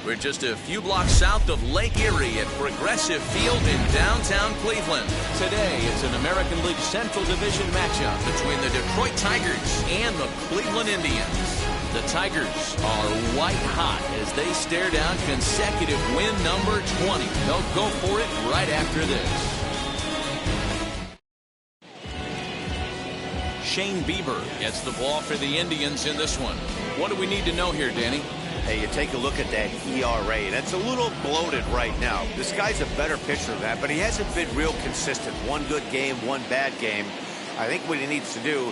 We're just a few blocks south of Lake Erie at Progressive Field in downtown Cleveland. Today, it's an American League Central Division matchup between the Detroit Tigers and the Cleveland Indians. The Tigers are white hot as they stare down consecutive win number 20. They'll go for it right after this. Shane Bieber gets the ball for the Indians in this one. What do we need to know here, Danny? Hey, you take a look at that ERA. That's a little bloated right now. This guy's a better pitcher than that, but he hasn't been real consistent. One good game, one bad game. I think what he needs to do,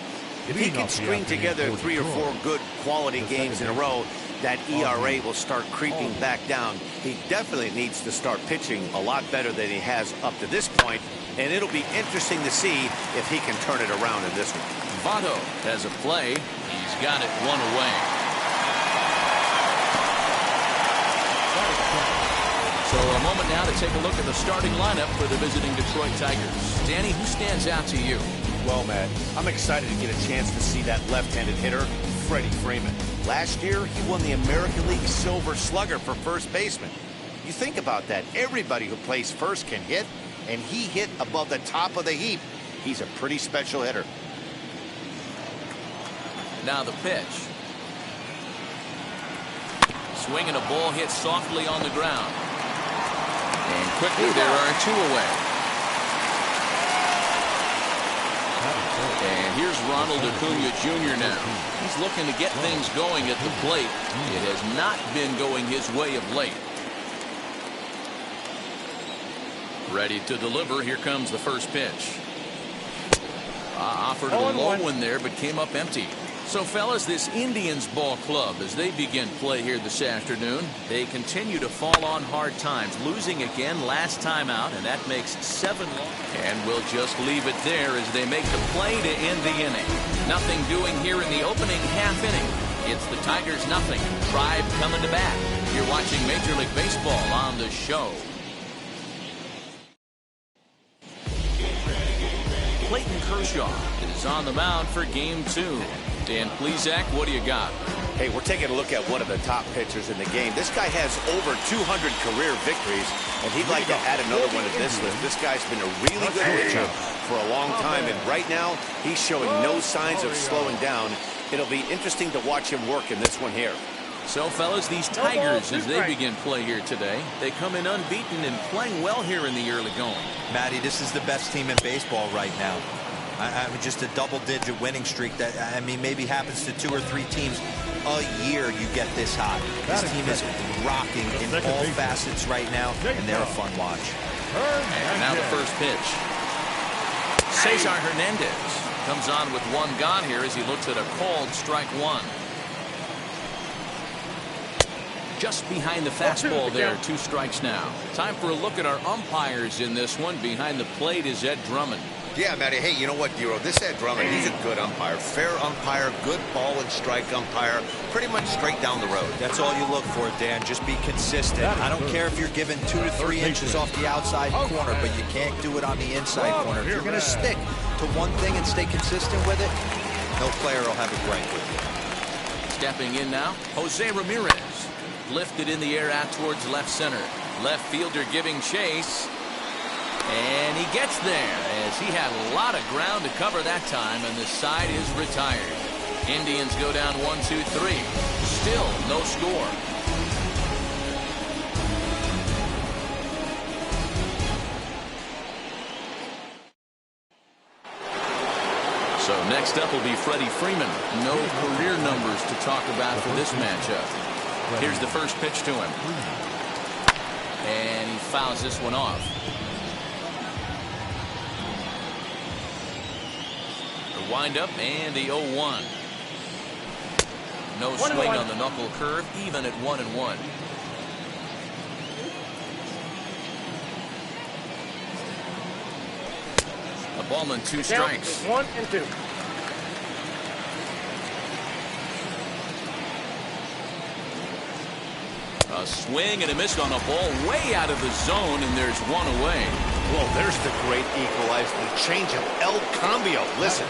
if he can string together 3 or 4 good quality games in a row, that ERA will start creeping back down. He definitely needs to start pitching a lot better than he has up to this point, and it'll be interesting to see if he can turn it around in this one. Votto has a play. He's got it one away. So a moment now to take a look at the starting lineup for the visiting Detroit Tigers. Danny, who stands out to you? Well, Matt, I'm excited to get a chance to see that left-handed hitter, Freddie Freeman. Last year, he won the American League Silver Slugger for first baseman. You think about that. Everybody who plays first can hit, and he hit above the top of the heap. He's a pretty special hitter. Now the pitch. Swinging a ball hit softly on the ground. And quickly there are 2 away. And here's Ronald Acuna Jr. now. He's looking to get things going at the plate. It has not been going his way of late. Ready to deliver. Here comes the first pitch. Offered a low one there, but came up empty. So, fellas, this Indians ball club, as they begin play here this afternoon, they continue to fall on hard times, losing again last time out, and that makes 7 long. And we'll just leave it there as they make the play to end the inning. Nothing doing here in the opening half inning. It's the Tigers nothing. Tribe coming to bat. You're watching Major League Baseball on the show. Clayton Kershaw is on the mound for game 2. Dan Plesac, what do you got? Hey, we're taking a look at one of the top pitchers in the game. This guy has over 200 career victories, and he'd like to add another one to this list. This guy's been a really good pitcher for a long time, and right now, he's showing no signs of slowing down. It'll be interesting to watch him work in this one here. So, fellas, these Tigers, as they begin play here today, they come in unbeaten and playing well here in the early going. Matty, this is the best team in baseball right now. I mean, just a double-digit winning streak that, I mean, maybe happens to 2 or 3 teams a year you get this hot. This team is rocking in all facets right now, and they're a fun watch. And now the first pitch. Cesar Hernandez comes on with 1 gone here as he looks at a called strike 1. Just behind the fastball there, 2 strikes now. Time for a look at our umpires in this one. Behind the plate is Ed Drummond. Yeah, Matty, hey, you know what, Dero? This Ed Drummond, he's a good umpire. Fair umpire, good ball and strike umpire. Pretty much straight down the road. That's all you look for, Dan. Just be consistent. I don't care if you're given 2 to 3 inches off the outside corner, but you can't do it on the inside corner. If you're going to stick to one thing and stay consistent with it, no player will have a gripe with you. Stepping in now, Jose Ramirez. Lifted in the air out towards left center. Left fielder giving chase. And he gets there as he had a lot of ground to cover that time, and the side is retired. Indians go down 1-2-3. Still no score. So next up will be Freddie Freeman. No career numbers to talk about for this matchup. Here's the first pitch to him. And he fouls this one off. The windup and the 0-1. No swing on the knuckle curve, even at 1-1. A ballman, 2 strikes. 1-2. A swing and a miss on a ball way out of the zone, and there's 1 away. Well, there's the great equalizer, the changeup, El Cambio. Listen,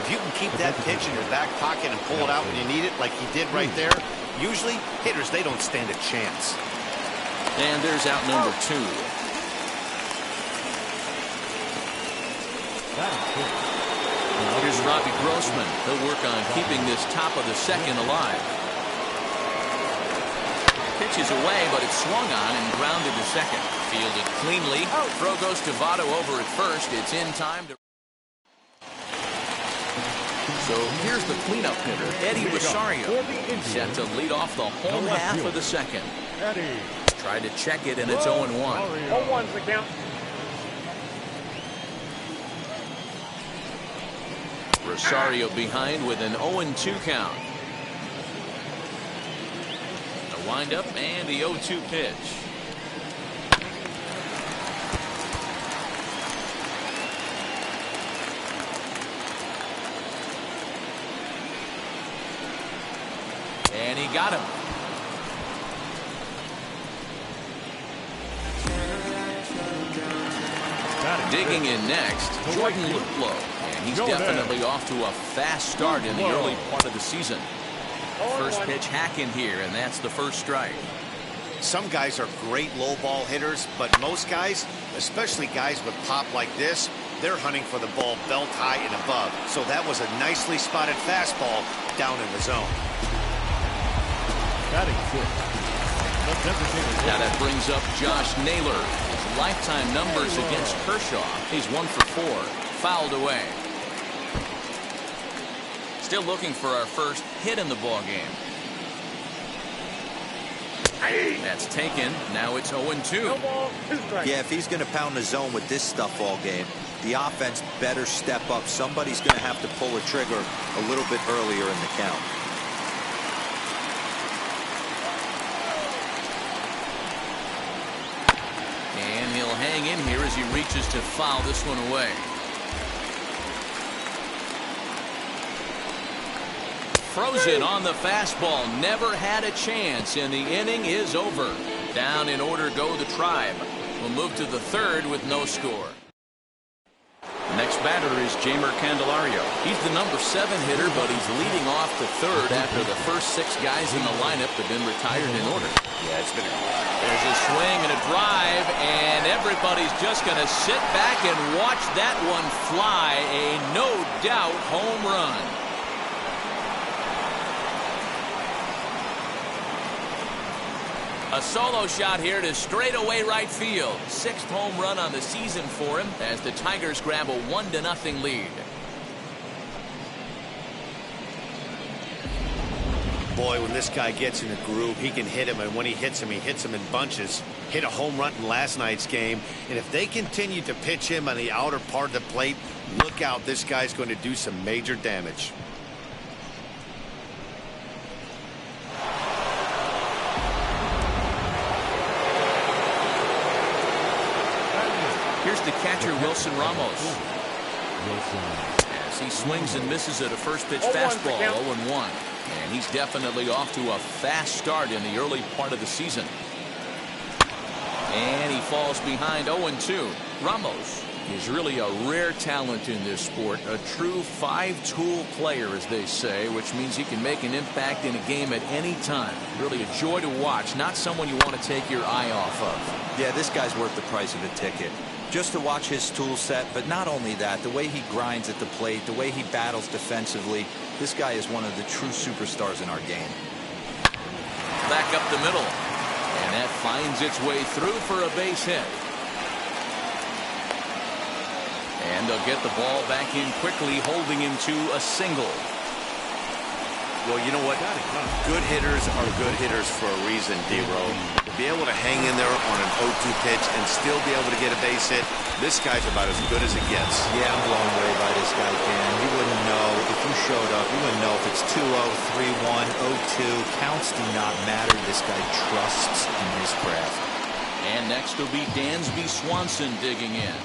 if you can keep that pitch in your back pocket and pull it out when you need it, like he did right there, usually hitters, they don't stand a chance. And there's out number 2. Here's Robbie Grossman. He'll work on keeping this top of the second alive. Pitch is away, but it's swung on and grounded to second. Fielded cleanly. Throw goes to Votto over at first. It's in time to. So here's the cleanup hitter, Eddie Rosario, set to lead off the home half of the second. Tried to check it, and it's 0-1. 0-1's the count. Rosario behind with an 0-2 count. A windup and the 0-2 pitch. And he got him. Digging in next, Jordan Luplow. And he's definitely off to a fast start in the early part of the season. First pitch hack in here, and that's the first strike. Some guys are great low ball hitters, but most guys, especially guys with pop like this, they're hunting for the ball belt high and above. So that was a nicely spotted fastball down in the zone. Now that brings up Josh Naylor. His lifetime numbers against Kershaw. He's 1 for 4. Fouled away. Still looking for our first hit in the ball game. That's taken. Now it's 0-2. Yeah, if he's going to pound the zone with this stuff all game, the offense better step up. Somebody's going to have to pull a trigger a little bit earlier in the count. And he'll hang in here as he reaches to foul this one away. Frozen on the fastball. Never had a chance, and the inning is over. Down in order go the Tribe. We'll move to the third with no score. Next batter is Jeimer Candelario. He's the number 7 hitter, but he's leading off the third after the first 6 guys in the lineup have been retired in order. Yeah, it's been. There's a swing and a drive, and everybody's just going to sit back and watch that one fly. A no-doubt home run. A solo shot here to straightaway right field. 6th home run on the season for him as the Tigers grab a 1-0 lead. Boy, when this guy gets in a groove, he can hit him, and when he hits him in bunches. Hit a home run in last night's game, and if they continue to pitch him on the outer part of the plate, look out, this guy's going to do some major damage. Here's the catcher, Wilson Ramos. As he swings and misses at a first pitch fastball, 0-1. And he's definitely off to a fast start in the early part of the season. And he falls behind 0-2. Ramos is really a rare talent in this sport. A true 5-tool player, as they say, which means he can make an impact in a game at any time. Really a joy to watch. Not someone you want to take your eye off of. Yeah, this guy's worth the price of a ticket. Just to watch his tool set, but not only that, the way he grinds at the plate, the way he battles defensively, this guy is one of the true superstars in our game. Back up the middle, and that finds its way through for a base hit. And they'll get the ball back in quickly, holding him to a single. Well, you know what? Good hitters are good hitters for a reason, D-Row. To be able to hang in there on an 0-2 pitch and still be able to get a base hit, this guy's about as good as it gets. Yeah, I'm blown away by this guy, Dan. You wouldn't know if you showed up. You wouldn't know if it's 2-0, 3-1, 0-2. Counts do not matter. This guy trusts in his craft. And next will be Dansby Swanson digging in.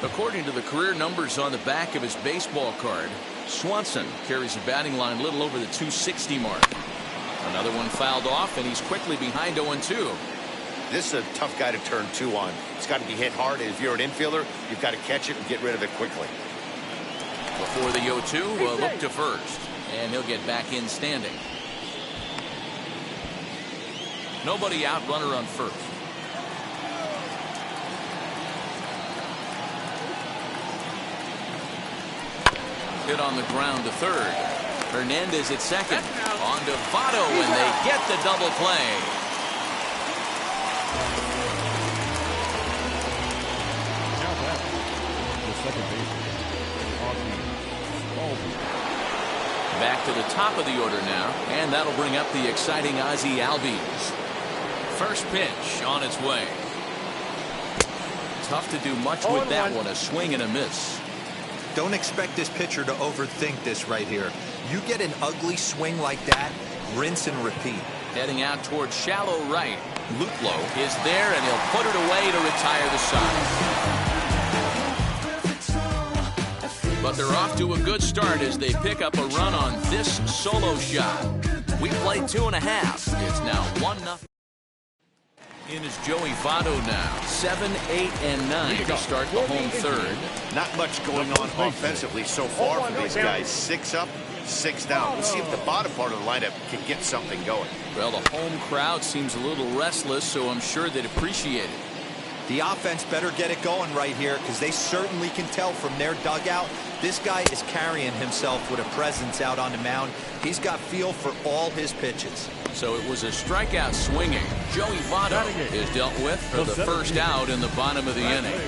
According to the career numbers on the back of his baseball card, Swanson carries a batting line a little over the 260 mark. Another one fouled off, and he's quickly behind 0-2. This is a tough guy to turn 2 on. It's got to be hit hard, and if you're an infielder, you've got to catch it and get rid of it quickly. Before the 0-2, look to first, and he'll get back in standing. Nobody out, runner on first. Hit on the ground to third. Hernandez at second. On to Votto, and they get the double play. Back to the top of the order now, and that'll bring up the exciting Ozzie Albies. First pitch on its way. Tough to do much with that one. A swing and a miss. Don't expect this pitcher to overthink this right here. You get an ugly swing like that, rinse and repeat. Heading out towards shallow right. Luplow is there, and he'll put it away to retire the side. But they're off to a good start as they pick up a run on this solo shot. We played 2.5. It's now 1-0. In is Joey Votto now. 7, 8, and 9 to start the home third. Not much going on offensively so far for these guys. 6 up, 6 down. We'll see if the bottom part of the lineup can get something going. Well, the home crowd seems a little restless, so I'm sure they'd appreciate it. The offense better get it going right here, because they certainly can tell from their dugout this guy is carrying himself with a presence out on the mound. He's got feel for all his pitches. So it was a strikeout swinging. Joey Votto is dealt with for the first out in the bottom of the inning.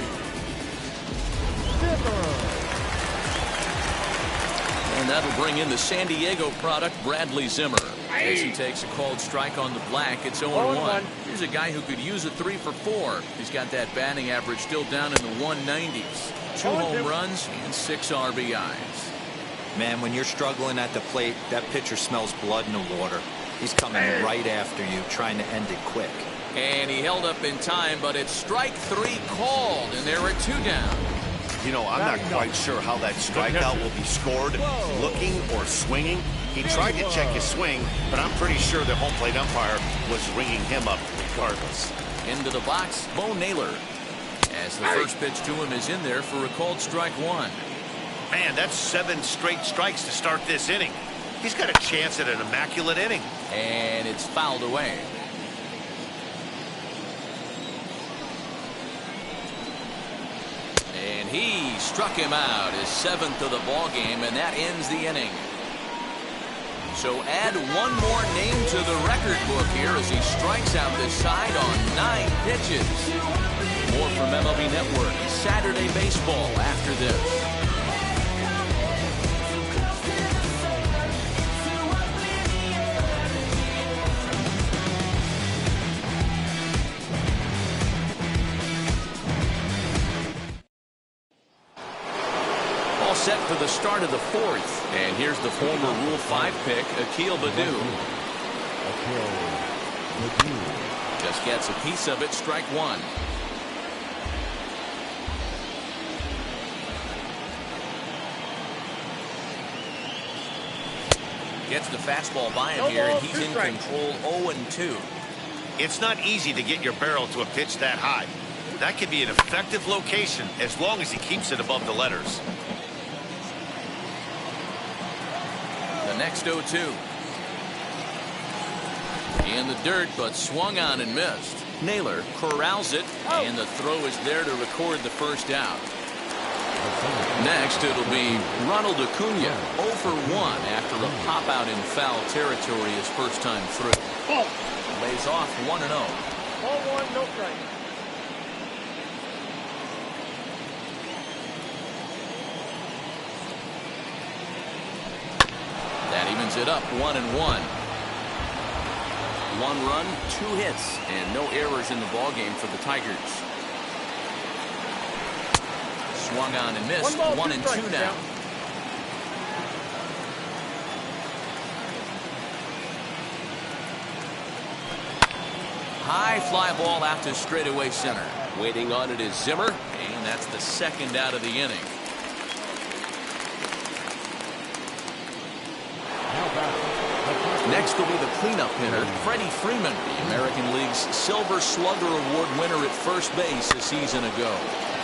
And that'll bring in the San Diego product, Bradley Zimmer. As he takes a called strike on the black, it's 0-1. Here's a guy who could use a 3 for 4. He's got that batting average still down in the 190s. 2 home runs and 6 RBIs. Man, when you're struggling at the plate, that pitcher smells blood in the water. He's coming right after you, trying to end it quick. And he held up in time, but it's strike 3 called, and there are 2 down. You know, I'm not quite sure how that strikeout will be scored, looking or swinging. He tried to check his swing, but I'm pretty sure the home plate umpire was ringing him up regardless. Into the box, Bo Naylor. As the first pitch to him is in there for a called strike 1. Man, that's 7 straight strikes to start this inning. He's got a chance at an immaculate inning. And it's fouled away. And he struck him out, his 7th of the ball game, and that ends the inning. So add one more name to the record book here as he strikes out this side on 9 pitches. More from MLB Network Saturday Baseball after this. Set for the start of the 4th, and here's the former Rule 5 pick, Akil Baddoo. Just gets a piece of it, strike 1. Gets the fastball by him here, and he's in control. 0-2. It's not easy to get your barrel to a pitch that high. That could be an effective location as long as he keeps it above the letters. The next 0-2. In the dirt, but swung on and missed. Naylor corrals it, and the throw is there to record the first out. Next, it'll be Ronald Acuna, 0 for 1 after a pop out in foul territory his first time through. Lays off 1-0. 0-1, no strike. That evens it up, 1-1. 1 run, 2 hits, and no errors in the ballgame for the Tigers. Swung on and missed. 1-2 now. High fly ball out to straightaway center. Waiting on it is Zimmer, and that's the 2nd out of the inning. Next will be the cleanup hitter, Freddie Freeman, the American League's Silver Slugger Award winner at first base a season ago.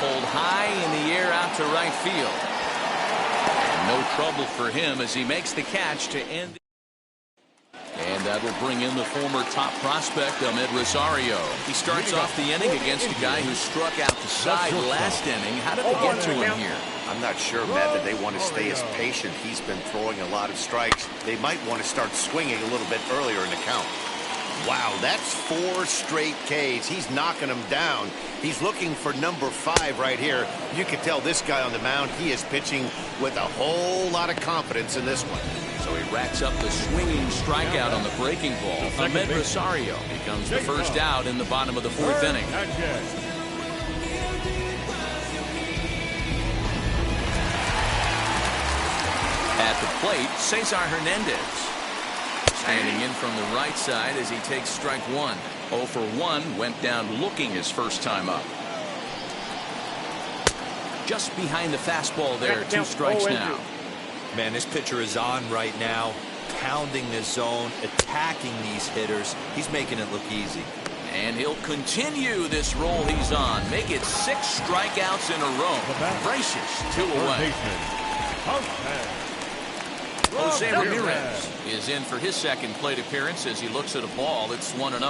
Pulled high in the air out to right field. And no trouble for him as he makes the catch to end. And that will bring in the former top prospect, Ahmed Rosario. He starts off the inning against a guy who struck out the side last inning. How did they get to him here? I'm not sure, Matt, that they want to stay as patient. He's been throwing a lot of strikes. They might want to start swinging a little bit earlier in the count. Wow, that's 4 straight Ks. He's knocking them down. He's looking for number 5 right here. You can tell this guy on the mound, he is pitching with a whole lot of confidence in this one. So he racks up the swinging strikeout on the breaking ball. Ahmed Rosario becomes the first out in the bottom of the 4th inning. At the plate, Cesar Hernandez. Standing in from the right side as he takes strike 1. 0 for 1, went down looking his first time up. Just behind the fastball there, 2 strikes now. Man, this pitcher is on right now, pounding the zone, attacking these hitters. He's making it look easy. And he'll continue this roll he's on. Make it 6 strikeouts in a row. Gracious, 2 away. Jose Ramirez is in for his second plate appearance as he looks at a ball. It's 1-0.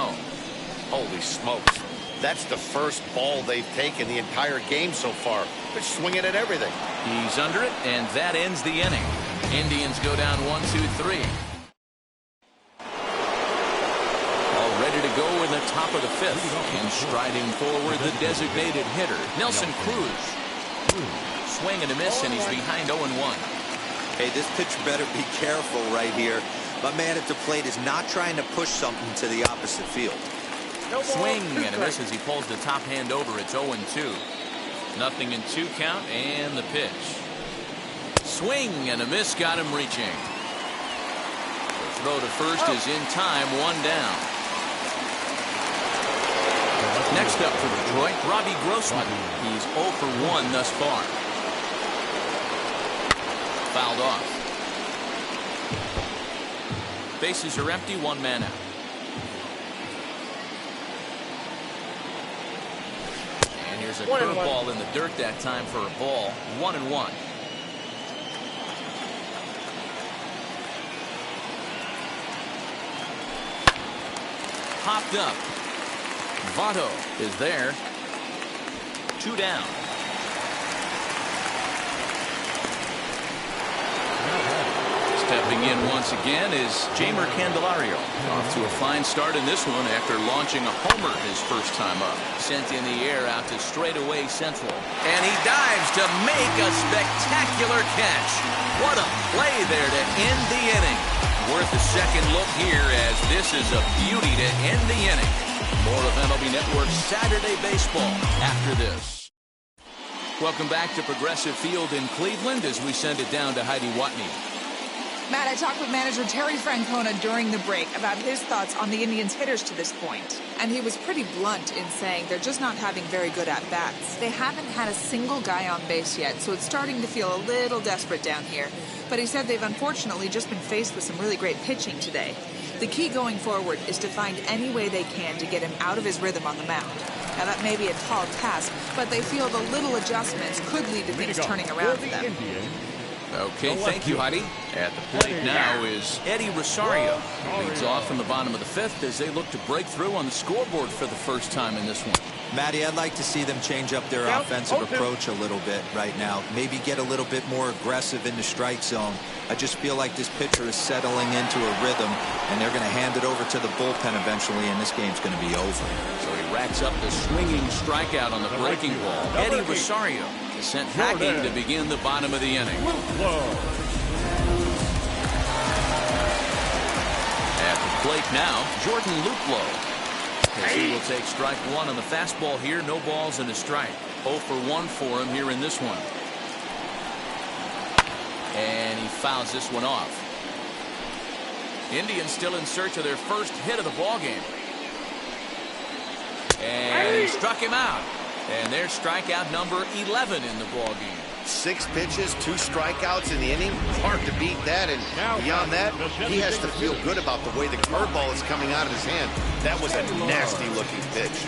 Holy smokes. That's the first ball they've taken the entire game so far. They're swinging at everything. He's under it, and that ends the inning. Indians go down 1-2-3. All ready to go in the top of the 5th. And striding forward, the designated hitter, Nelson Cruz. Swing and a miss, and he's behind 0-1. Hey, this pitcher better be careful right here. My man at the plate is not trying to push something to the opposite field. Swing and a miss as he pulls the top hand over. It's 0-2. Nothing in 2 count, and the pitch. Swing and a miss, got him reaching. The throw to first is in time, 1 down. Next up for Detroit, Robbie Grossman. He's 0 for 1 thus far. Fouled off. Bases are empty, 1 man out. And here's a curveball in the dirt that time for a ball. 1-1. Popped up. Votto is there. 2 down. Stepping in once again is Jeimer Candelario. Off to a fine start in this one after launching a homer his first time up. Sent in the air out to straightaway central. And he dives to make a spectacular catch. What a play there to end the inning. Worth a second look here as this is a beauty to end the inning. More of MLB Network's Saturday Baseball after this. Welcome back to Progressive Field in Cleveland as we send it down to Heidi Watney. Matt, I talked with manager Terry Francona during the break about his thoughts on the Indians' hitters to this point. And he was pretty blunt in saying they're just not having very good at-bats. They haven't had a single guy on base yet, so it's starting to feel a little desperate down here. But he said they've unfortunately just been faced with some really great pitching today. The key going forward is to find any way they can to get him out of his rhythm on the mound. Now, that may be a tall task, but they feel the little adjustments could lead to things turning around for them. Okay, thank you, Heidi. At the plate now is Eddie Rosario. Leads off in the bottom of the 5th as they look to break through on the scoreboard for the first time in this one. Matty, I'd like to see them change up their offensive approach a little bit right now. Maybe get a little bit more aggressive in the strike zone. I just feel like this pitcher is settling into a rhythm, and they're going to hand it over to the bullpen eventually, and this game's going to be over. So he racks up the swinging strikeout on the breaking ball. Eddie Rosario is sent packing to begin the bottom of the inning. At the plate now, Jordan Luplow. As he will take strike 1 on the fastball here. No balls and a strike. 0 for 1 for him here in this one. And he fouls this one off. Indians still in search of their first hit of the ballgame. And he struck him out. And there's strikeout number 11 in the ballgame. 6 pitches, 2 strikeouts in the inning. Hard to beat that. And beyond that, he has to feel good about the way the curveball is coming out of his hand. That was a nasty-looking pitch.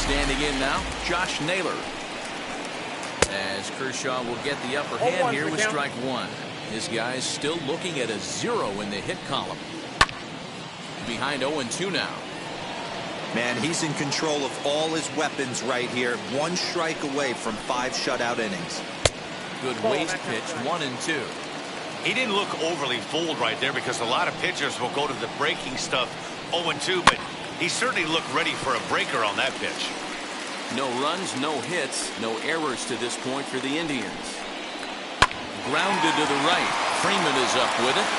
Standing in now, Josh Naylor. As Kershaw will get the upper hand here with strike 1. His guy's still looking at a 0 in the hit column. Behind 0-2 now. Man, he's in control of all his weapons right here. 1 strike away from 5 shutout innings. Good waste pitch, 1-2. He didn't look overly fooled right there because a lot of pitchers will go to the breaking stuff 0-2, but he certainly looked ready for a breaker on that pitch. No runs, no hits, no errors to this point for the Indians. Grounded to the right. Freeman is up with it.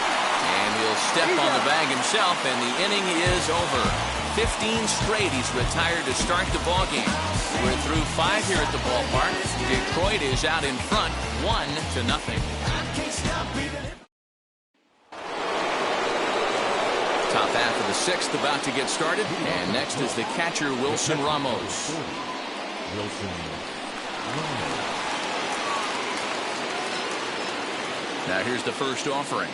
And he'll step on the bag himself, and the inning is over. 15 straight he's retired to start the ballgame. We're through 5 here at the ballpark. Detroit is out in front, 1-0. Top half of the 6th about to get started. And next is the catcher, Wilson Ramos. Now here's the first offering.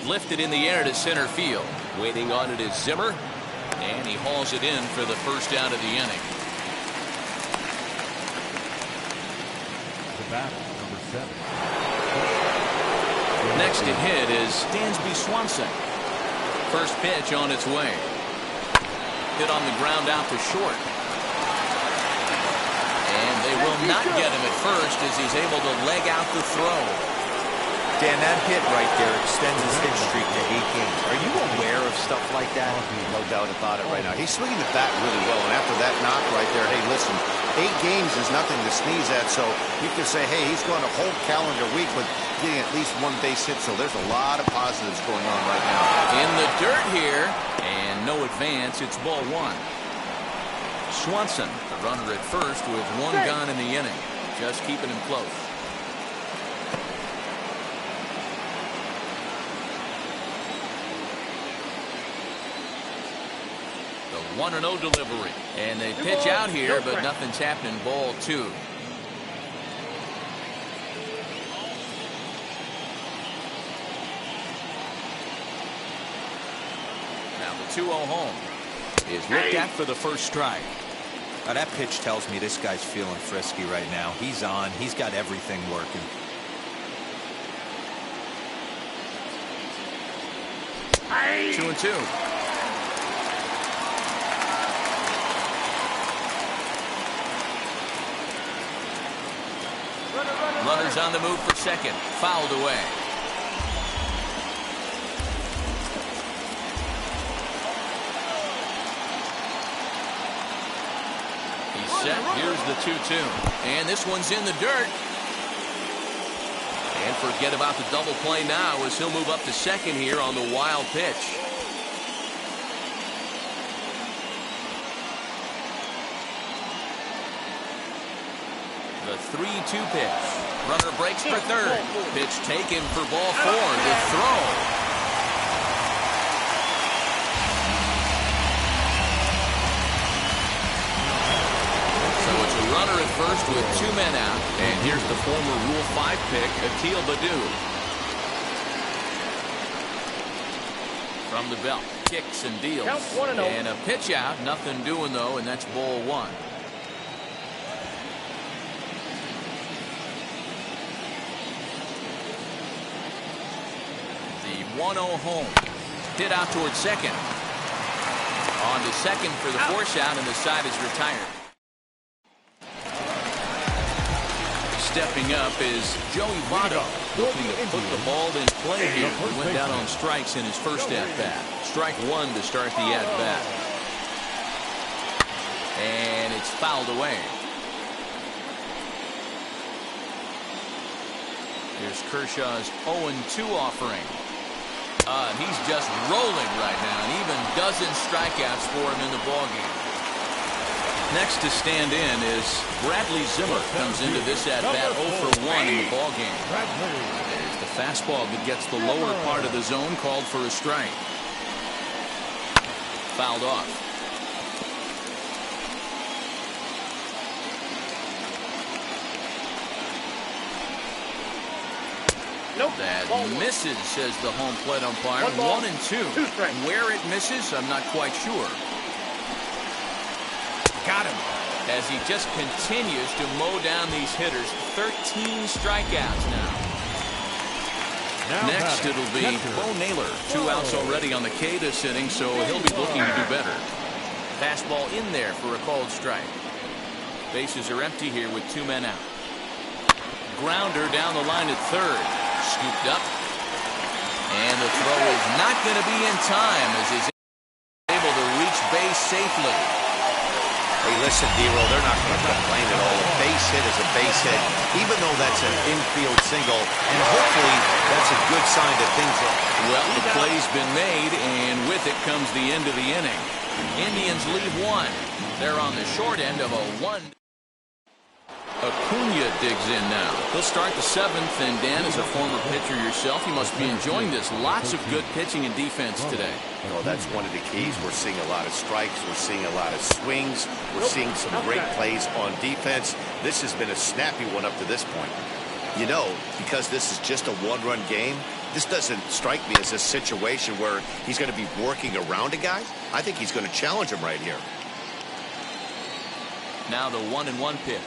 Lifted in the air to center field. Waiting on it is Zimmer. And he hauls it in for the first out of the inning. The bat, number 7. Next to hit is Dansby Swanson. First pitch on its way. Hit on the ground out to short. And they will not get him at first as he's able to leg out the throw. Dan, that hit right there extends his hit streak to 8 games. Are you aware of stuff like that? No doubt about it right now. He's swinging the bat really well, and after that knock right there, hey, listen, 8 games is nothing to sneeze at, so you can say, hey, he's going a whole calendar week with getting at least 1 base hit, so there's a lot of positives going on right now. In the dirt here, and no advance. It's ball 1. Swanson, the runner at first with 1 gone in the inning. Just keeping him close. The 1-0 delivery. And they pitch out here, but nothing's happening. Ball 2. Now the 2-0 home is looked at for the first strike. Now that pitch tells me this guy's feeling frisky right now. He's on. He's got everything working. Hey. 2-2. Runners on the move for second. Fouled away. He's set. Here's the 2-2. And this one's in the dirt. And forget about the double play now as he'll move up to second here on the wild pitch. The 3-2 pitch. Runner breaks for third. Pitch taken for ball 4. The throw. So it's a runner at first with 2 men out. And here's the former Rule 5 pick, Akil Baddoo. From the belt. Kicks and deals. And a pitch out. Nothing doing though, and that's ball 1. The 1-0 home. Hit out towards second. On to second for the force out, and the side is retired. Stepping up is Joey Votto, looking to put the ball in play here. He went down on strikes in his first at-bat. Strike 1 to start the at-bat. And it's fouled away. Here's Kershaw's 0-2 offering. He's just rolling right now, and even dozen strikeouts for him in the ballgame. Next to stand in is Bradley Zimmer. Comes into this at-bat 0 for 1 in the ballgame. There's the fastball that gets the lower part of the zone, called for a strike. Fouled off. That misses, says the home plate umpire. 1-2. Where it misses, I'm not quite sure. Got him. as he just continues to mow down these hitters. 13 strikeouts now. Next, it'll be Bo Naylor. 2 outs already on the K this inning, so he'll be looking to do better. Fastball in there for a called strike. Bases are empty here with 2 men out. Grounder down the line at third. Scooped up. And the throw is not going to be in time as he's able to reach base safely. Hey, listen, D-Roll, they're not going to complain at all. A base hit is a base hit, even though that's an infield single. And hopefully that's a good sign that things are... Well, the play's been made, and with it comes the end of the inning. Indians leave 1. They're on the short end of a 1. Acuna digs in now. He'll start the 7th, and Dan, as a former pitcher yourself, you must be enjoying this. Lots of good pitching and defense today. Oh, that's one of the keys. We're seeing a lot of strikes. We're seeing a lot of swings. We're seeing some great plays on defense. This has been a snappy one up to this point. You know, because this is just a 1-run game, this doesn't strike me as a situation where he's going to be working around a guy. I think he's going to challenge him right here. Now the 1-1 pitch.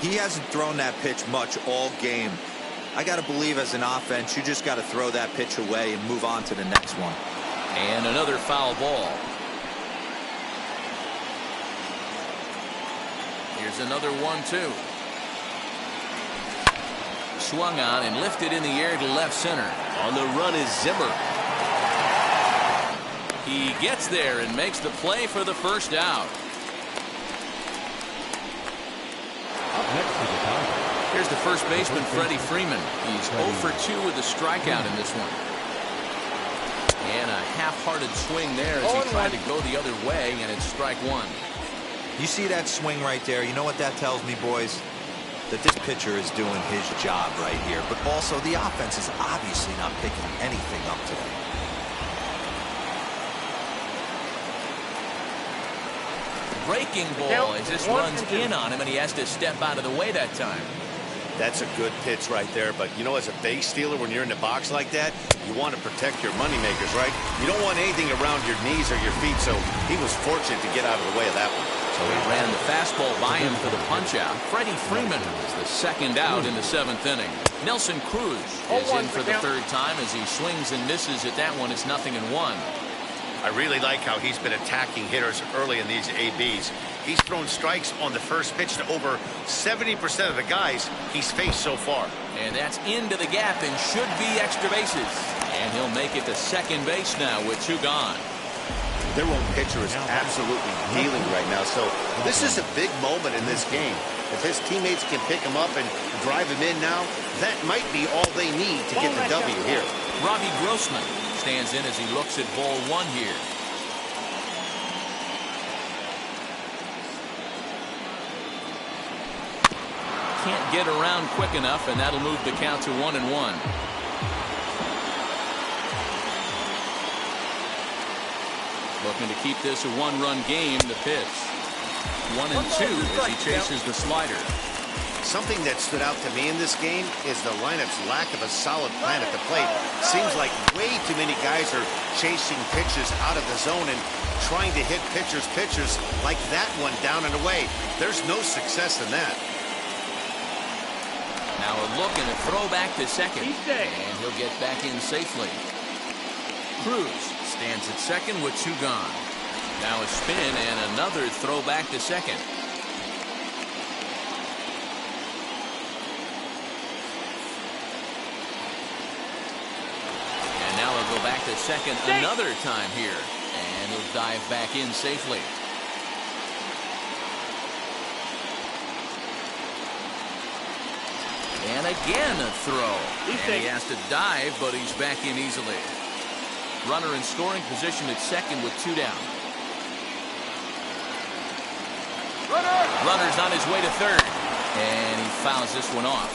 He hasn't thrown that pitch much all game. I got to believe as an offense, you just got to throw that pitch away and move on to the next one. And another foul ball. Here's another 1-2. Swung on and lifted in the air to left center. On the run is Zimmer. He gets there and makes the play for the first out. Here's the first baseman, Freddie Freeman. He's 0 for 2 with a strikeout in this one. And a half-hearted swing there as he tried to go the other way, and it's strike 1. You see that swing right there? You know what that tells me, boys? That this pitcher is doing his job right here. But also, the offense is obviously not picking anything up today. Breaking ball as this runs in on him, and he has to step out of the way that time. That's a good pitch right there, but you know, as a base stealer, when you're in the box like that, you want to protect your moneymakers, right? You don't want anything around your knees or your feet, so he was fortunate to get out of the way of that one. So he ran the fastball by him for the punch-out. Freddie Freeman is the second out in the 7th inning. Nelson Cruz is in for the 3rd time as he swings and misses at that one. It's 0-1. I really like how he's been attacking hitters early in these ABs. He's thrown strikes on the first pitch to over 70% of the guys he's faced so far. And that's into the gap and should be extra bases. And he'll make it to second base now with 2 gone. Their own pitcher is absolutely dealing right now, so this is a big moment in this game. If his teammates can pick him up and drive him in now, that might be all they need to get the W here. Robbie Grossman stands in as he looks at ball 1 here. Can't get around quick enough, and that'll move the count to 1-1. Looking to keep this a 1-run game. The pitch 1-2 as he chases the slider. Something that stood out to me in this game is the lineup's lack of a solid plan at the plate. Seems like way too many guys are chasing pitches out of the zone and trying to hit pitchers like that one down and away. There's no success in that. Now a look and a throw back to second, and he'll get back in safely. Cruz stands at second with 2 gone. Now a spin and another throw back to second. And now he'll go back to second another time here, and he'll dive back in safely. And again a throw. And he has to dive, but he's back in easily. Runner in scoring position at second with 2 down. Runner's on his way to third. And he fouls this one off.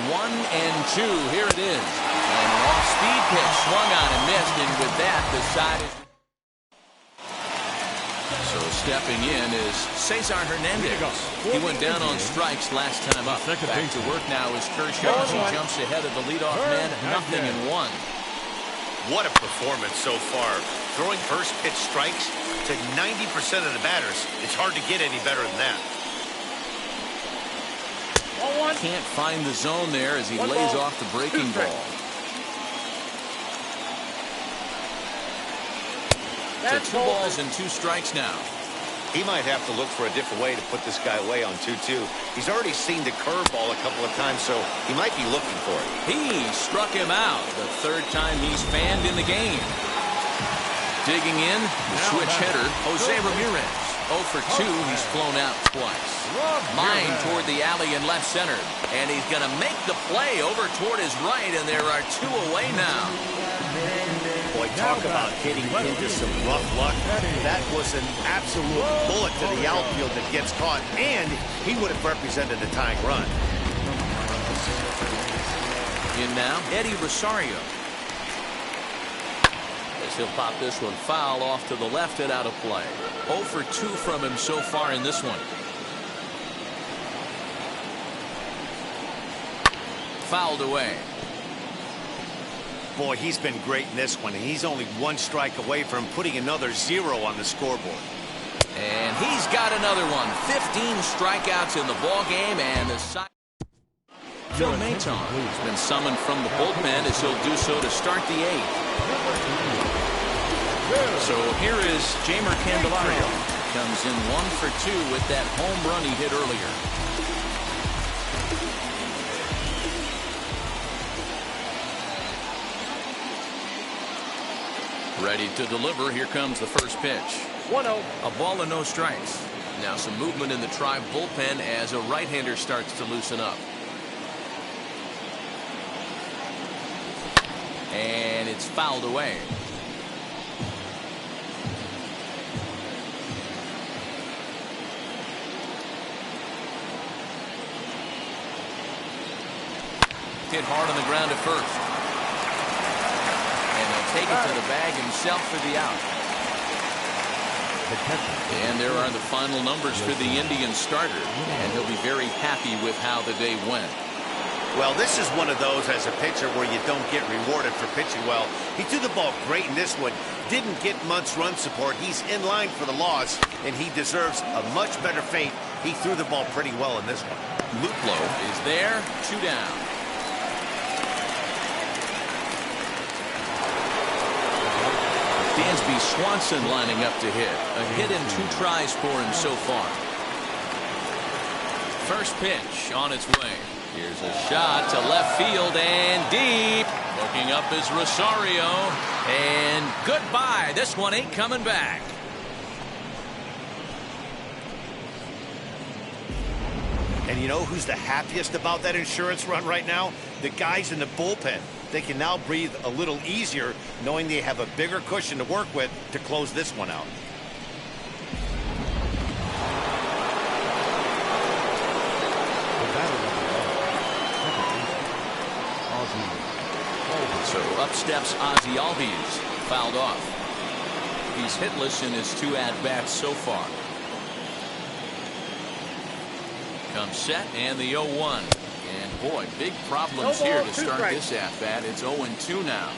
1-2. Here it is. And an off-speed pitch swung on and missed, and with that, the side is... So stepping in is Cesar Hernandez. He went down on strikes last time up. Back to work now is Kershaw as he jumps ahead of the leadoff man, 0-1. What a performance so far. Throwing first pitch strikes to 90% of the batters. It's hard to get any better than that. Can't find the zone there as he lays off the breaking ball. So 2 balls and 2 strikes now. He might have to look for a different way to put this guy away on 2-2. He's already seen the curveball a couple of times, so he might be looking for it. He struck him out the 3rd time he's fanned in the game. Digging in, the switch hitter, Jose Ramirez. 0 for 2, he's flown out twice. Line toward the alley in left center. And he's going to make the play over toward his right, and there are 2 away now. Boy, talk about hitting into some rough luck. That was an absolute bullet to the outfield that gets caught, and he would have represented the tying run. In now, Eddie Rosario. As he'll pop this one foul off to the left and out of play. 0 for 2 from him so far in this one. Fouled away. Boy, he's been great in this one, and he's only 1 strike away from putting another 0 on the scoreboard. And he's got another one. 15 strikeouts in the ball game, and the side. Phil Maton has been summoned from the bullpen as he'll do so to start the 8th. So here is Jeimer Candelario. Comes in 1 for 2 with that home run he hit earlier. Ready to deliver. Here comes the first pitch. 1-0. A ball and no strikes. Now some movement in the Tribe bullpen as a right-hander starts to loosen up. And it's fouled away. Hit hard on the ground at first. And they'll take it to the bag himself for the out. And there are the final numbers for the Indians starter. And he'll be very happy with how the day went. Well, this is one of those as a pitcher where you don't get rewarded for pitching well. He threw the ball great in this one. Didn't get much run support. He's in line for the loss, and he deserves a much better fate. He threw the ball pretty well in this one. Luplow is there, 2 down. Dansby Swanson lining up to hit. A hit in 2 tries for him so far. First pitch on its way. Here's a shot to left field and deep. Looking up is Rosario. And goodbye. This one ain't coming back. And you know who's the happiest about that insurance run right now? The guys in the bullpen. They can now breathe a little easier knowing they have a bigger cushion to work with to close this one out. So up steps Ozzie Albies, fouled off. He's hitless in his 2 at-bats so far. Comes set and the 0-1. And boy, big problems here to start this at-bat. It's 0-2 now.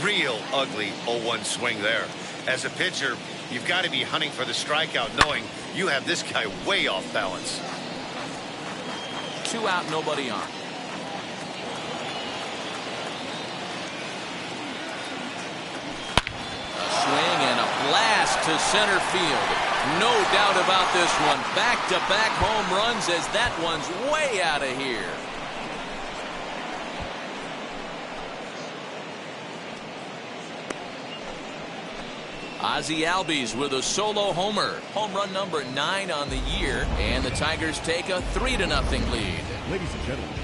Real ugly 0-1 swing there. As a pitcher, you've got to be hunting for the strikeout knowing you have this guy way off balance. 2 out, nobody on. Swing and a blast to center field. No doubt about this one. Back-to-back home runs as that one's way out of here. Ozzie Albies with a solo homer. Home run number 9 on the year. And the Tigers take a 3-0 lead. Ladies and gentlemen,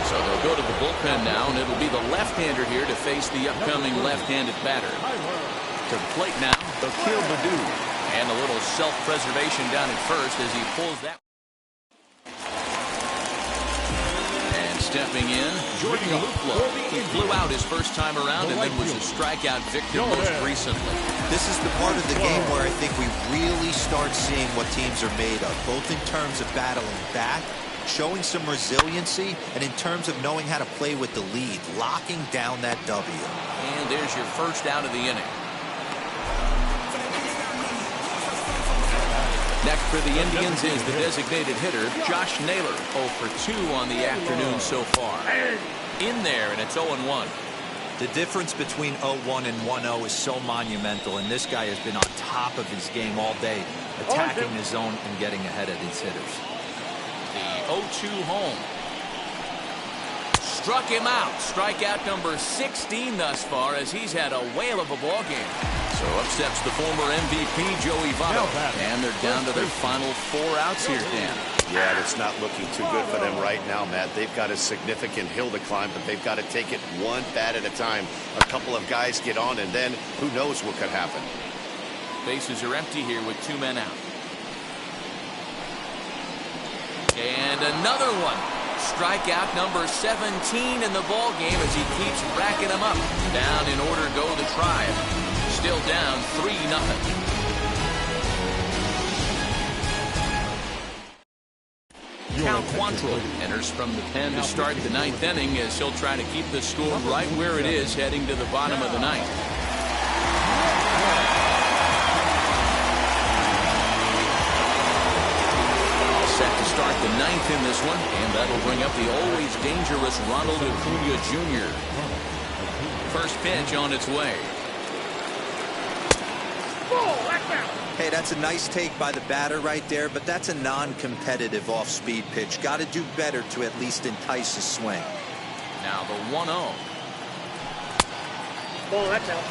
so they'll go to the bullpen now, and it'll be the left-hander here to face the upcoming left-handed batter. To the plate now, Akil Baddoo. And a little self-preservation down at first as he pulls that. And stepping in, Jordan Luplow. He flew out his first time around and then was a strikeout victim most recently. This is the part of the game where I think we really start seeing what teams are made of, both in terms of battling back, showing some resiliency, and in terms of knowing how to play with the lead, locking down that W. And there's your first out of the inning. Next for the Indians is the designated hitter, Josh Naylor, 0 for 2 on the afternoon so far. In there, and it's 0-1. The difference between 0-1 and 1-0 is so monumental, and this guy has been on top of his game all day, attacking the zone and getting ahead of his hitters. The 0-2 home. Struck him out. Strikeout number 16 thus far as he's had a whale of a ball game. So up steps the former MVP, Joey Votto. And they're down to their final 4 outs here, Dan. Yeah, it's not looking too good for them right now, Matt. They've got a significant hill to climb, but they've got to take it one bat at a time. A couple of guys get on, and then who knows what could happen. Bases are empty here with 2 men out. And another one. Strikeout number 17 in the ball game as he keeps racking them up. Down in order go the Tribe. Still down 3-0. Cal Quantrill enters from the pen to start the 9th inning as he'll try to keep the score right where it is heading to the bottom of the 9th. Set to start the 9th in this one, and that'll bring up the always dangerous Ronald Acuna Jr. First pitch on its way. Hey, that's a nice take by the batter right there, but that's a non-competitive off-speed pitch. Got to do better to at least entice a swing. Now the 1-0. Ball, that's out.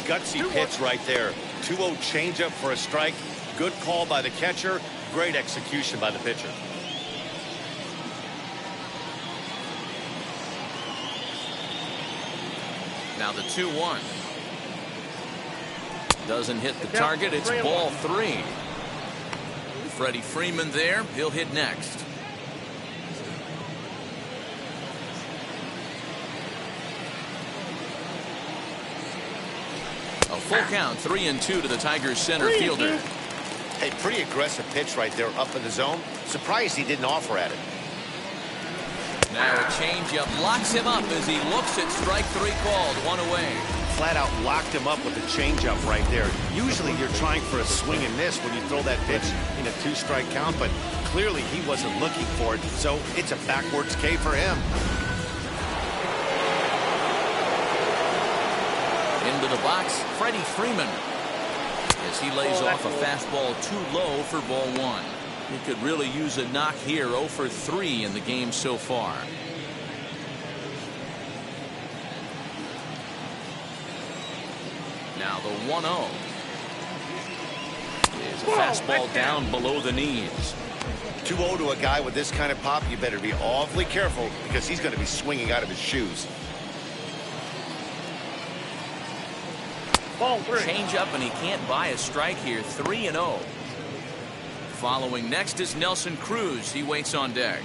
Gutsy pitch right there. 2-0 changeup for a strike. Good call by the catcher. Great execution by the pitcher. Now the 2-1. Doesn't hit the target. It's ball 3. Freddie Freeman there. He'll hit next. A full count, 3-2 to the Tigers center fielder. A pretty aggressive pitch right there up in the zone. Surprised he didn't offer at it. Now a changeup locks him up as he looks at strike 3 called. 1 away. Flat out locked him up with a changeup right there. Usually you're trying for a swing and miss when you throw that pitch in a 2-strike count, but clearly he wasn't looking for it, so it's a backwards K for him. Into the box, Freddie Freeman. As he lays off a fastball too low for ball 1. He could really use a knock here. 0 for 3 in the game so far. Now the 1-0. Is a fastball down below the knees. 2-0 to a guy with this kind of pop, you better be awfully careful because he's going to be swinging out of his shoes. Ball 3. Change up, and he can't buy a strike here. 3-0. Following next is Nelson Cruz. He waits on deck.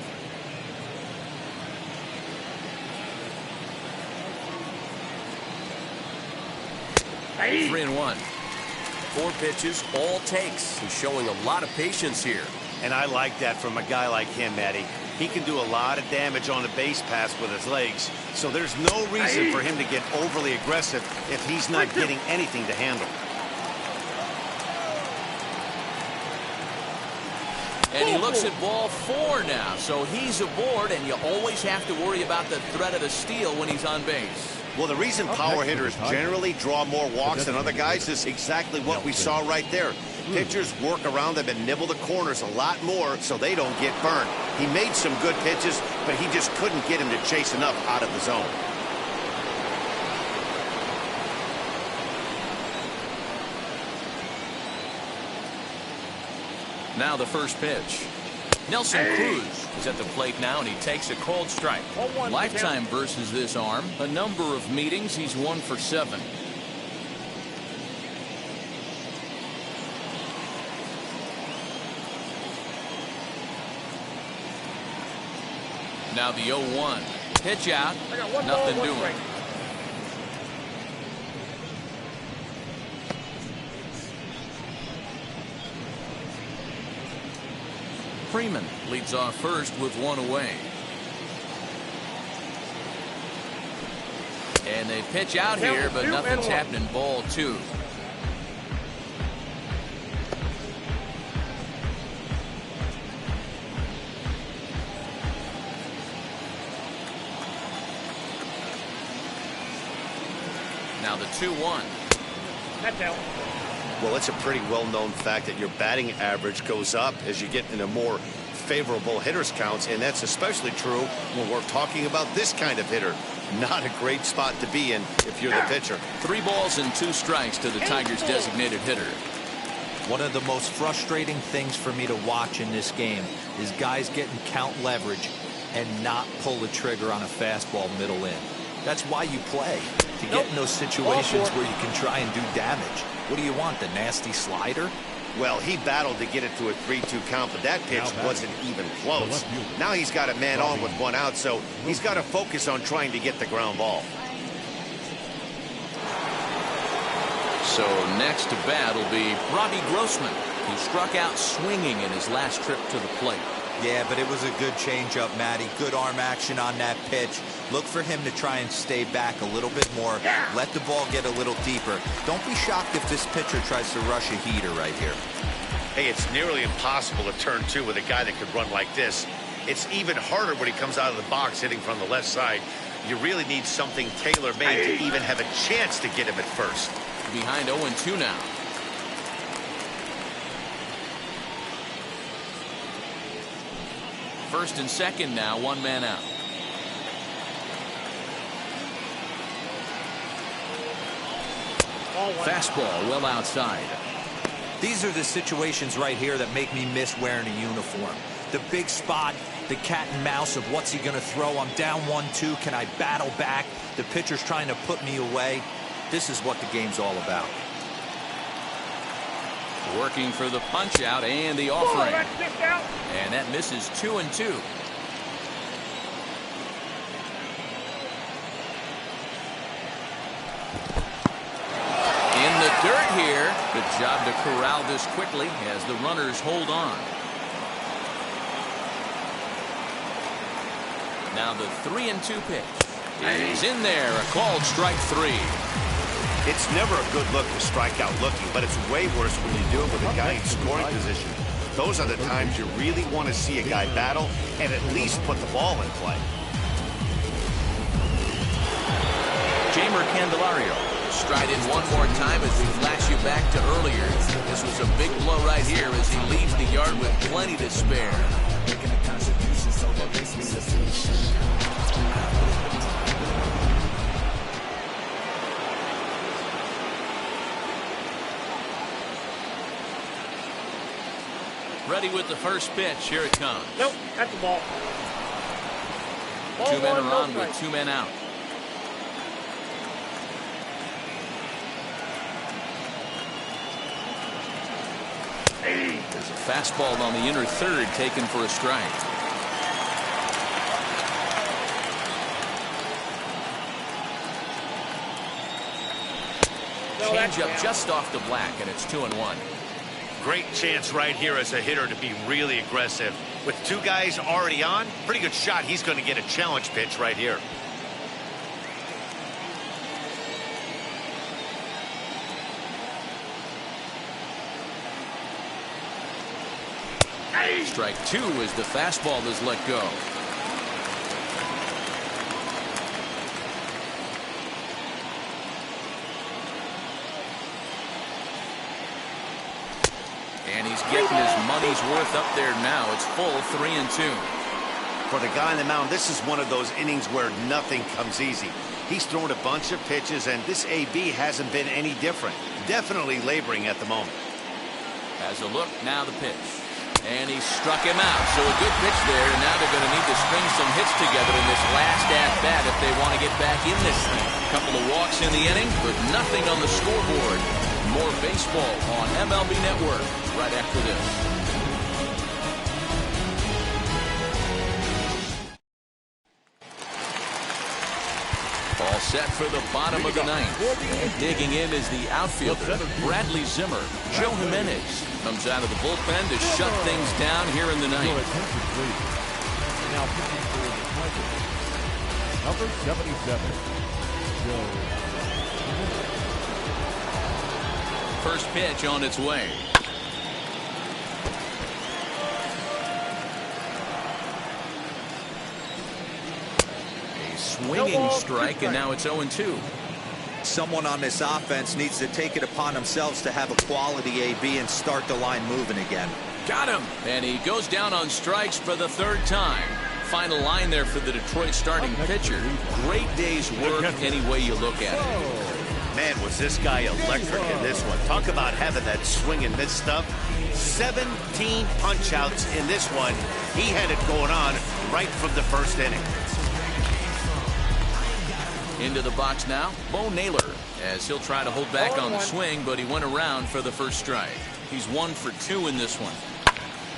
Hey. 3-1. 4 pitches, all takes. He's showing a lot of patience here. And I like that from a guy like him, Matty. He can do a lot of damage on the base pass with his legs, so there's no reason for him to get overly aggressive if he's not getting anything to handle. And he looks at ball 4 now, so he's aboard, and you always have to worry about the threat of a steal when he's on base. Well, the reason power hitters generally draw more walks than other guys is exactly what we saw right there. Pitchers work around them and nibble the corners a lot more so they don't get burned. He made some good pitches, but he just couldn't get him to chase enough out of the zone. Now the first pitch. Nelson Cruz is at the plate now, and he takes a cold strike. Lifetime versus this arm. A number of meetings. He's 1 for 7. Now the 0-1. Pitch out. Nothing doing. Freeman leads off first with 1 away. And they pitch out here, but nothing's happening. Ball 2. Now the 2-1. That's out. Well, it's a pretty well-known fact that your batting average goes up as you get into more favorable hitters counts, and that's especially true when we're talking about this kind of hitter. Not a great spot to be in if you're the pitcher. 3 balls and 2 strikes to the Tigers' designated hitter. One of the most frustrating things for me to watch in this game is guys getting count leverage and not pull the trigger on a fastball middle in. That's why you play, to get in those situations where you can try and do damage. What do you want, the nasty slider? Well, he battled to get it to a 3-2 count, but that pitch wasn't even close. Now he's got a man on with 1 out, so he's got to focus on trying to get the ground ball. So next to bat will be Robbie Grossman, who struck out swinging in his last trip to the plate. Yeah, but it was a good changeup, Matty. Good arm action on that pitch. Look for him to try and stay back a little bit more. Let the ball get a little deeper. Don't be shocked if this pitcher tries to rush a heater right here. Hey, it's nearly impossible to turn 2 with a guy that could run like this. It's even harder when he comes out of the box hitting from the left side. You really need something tailor-made to even have a chance to get him at first. Behind 0-2 now. First and second now, 1 man out. Fastball well outside. These are the situations right here that make me miss wearing a uniform. The big spot, the cat and mouse of what's he going to throw. I'm down 1-2. Can I battle back? The pitcher's trying to put me away. This is what the game's all about. Working for the punch out and the offering. And that misses 2-2. In the dirt here. Good job to corral this quickly as the runners hold on. Now the 3-2 pitch is in there. A called strike 3. It's never a good look to strike out looking, but it's way worse when you do it with a guy in scoring position. Those are the times you really want to see a guy battle and at least put the ball in play. Jeimer Candelario stride in one more time as we flash you back to earlier. This was a big blow right here as he leaves the yard with plenty to spare. Ready with the first pitch. Here it comes. Nope, that's the ball. 2 men are on with 2 men out. There's a fastball on the inner third taken for a strike. Changeup just off the black, and it's 2-1. Great chance right here as a hitter to be really aggressive. With 2 guys already on, pretty good shot. He's going to get a challenge pitch right here. Strike 2 as the fastball is let go. And he's getting his money's worth up there now. It's full 3-2. For the guy on the mound, this is one of those innings where nothing comes easy. He's thrown a bunch of pitches, and this AB hasn't been any different. Definitely laboring at the moment. Has a look, now the pitch. And he struck him out. So a good pitch there, and now they're going to need to string some hits together in this last at-bat if they want to get back in this thing. A couple of walks in the inning, but nothing on the scoreboard. More baseball on MLB Network right after this. All set for the bottom of the ninth. And digging in is the outfielder, Bradley Zimmer. Joe Jimenez comes out of the bullpen to shut things down here in the ninth. Now pitching for the Tigers, number 77, Joe Jimenez. First pitch on its way. Swinging strike, and now it's 0-2. Someone on this offense needs to take it upon themselves to have a quality AB and start the line moving again. Got him. And he goes down on strikes for the third time. Final line there for the Detroit starting pitcher. Great day's work any way you look at it. Man, was this guy electric in this one. Talk about having that swing and miss stuff. 17 punch outs in this one. He had it going on right from the first inning. Into the box now, Bo Naylor, as he'll try to hold back on the swing, but he went around for the first strike. He's 1 for 2 in this one.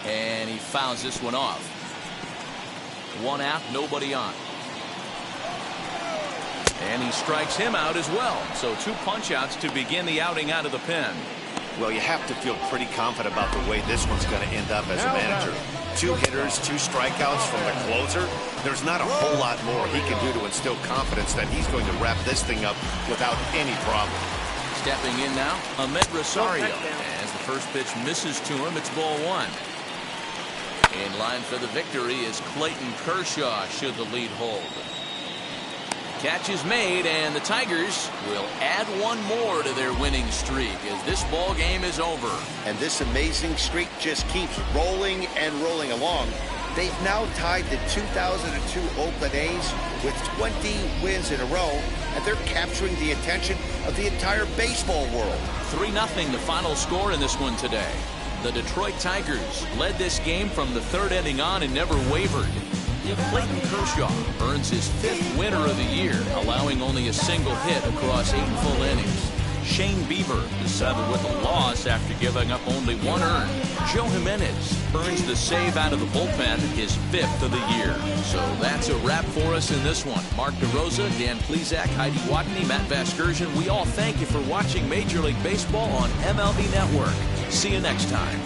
And he fouls this one off. 1 out, nobody on. And he strikes him out as well. So 2 punch outs to begin the outing out of the pen. Well, you have to feel pretty confident about the way this one's going to end up as a manager. 2 hitters, 2 strikeouts from the closer. There's not a whole lot more he can do to instill confidence that he's going to wrap this thing up without any problem. Stepping in now, Ahmed Rosario. As the first pitch misses to him, it's ball 1. In line for the victory is Clayton Kershaw should the lead hold. Catch is made, and the Tigers will add 1 more to their winning streak as this ball game is over. And this amazing streak just keeps rolling and rolling along. They've now tied the 2002 Oakland A's with 20 wins in a row, and they're capturing the attention of the entire baseball world. 3-0 the final score in this one today. The Detroit Tigers led this game from the 3rd inning on and never wavered. Clayton Kershaw earns his 5th winner of the year, allowing only a single hit across 8 full innings. Shane Bieber is saddled with a loss after giving up only 1 earned. Joe Jimenez earns the save out of the bullpen, his 5th of the year. So that's a wrap for us in this one. Mark DeRosa, Dan Plesac, Heidi Watney, Matt Vasgersian, we all thank you for watching Major League Baseball on MLB Network. See you next time.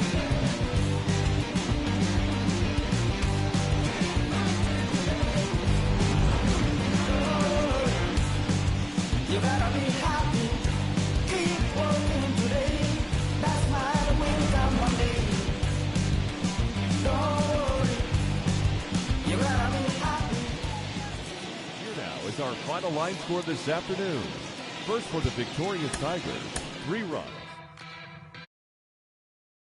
Our final line score this afternoon. First for the victorious Tigers, 3 runs.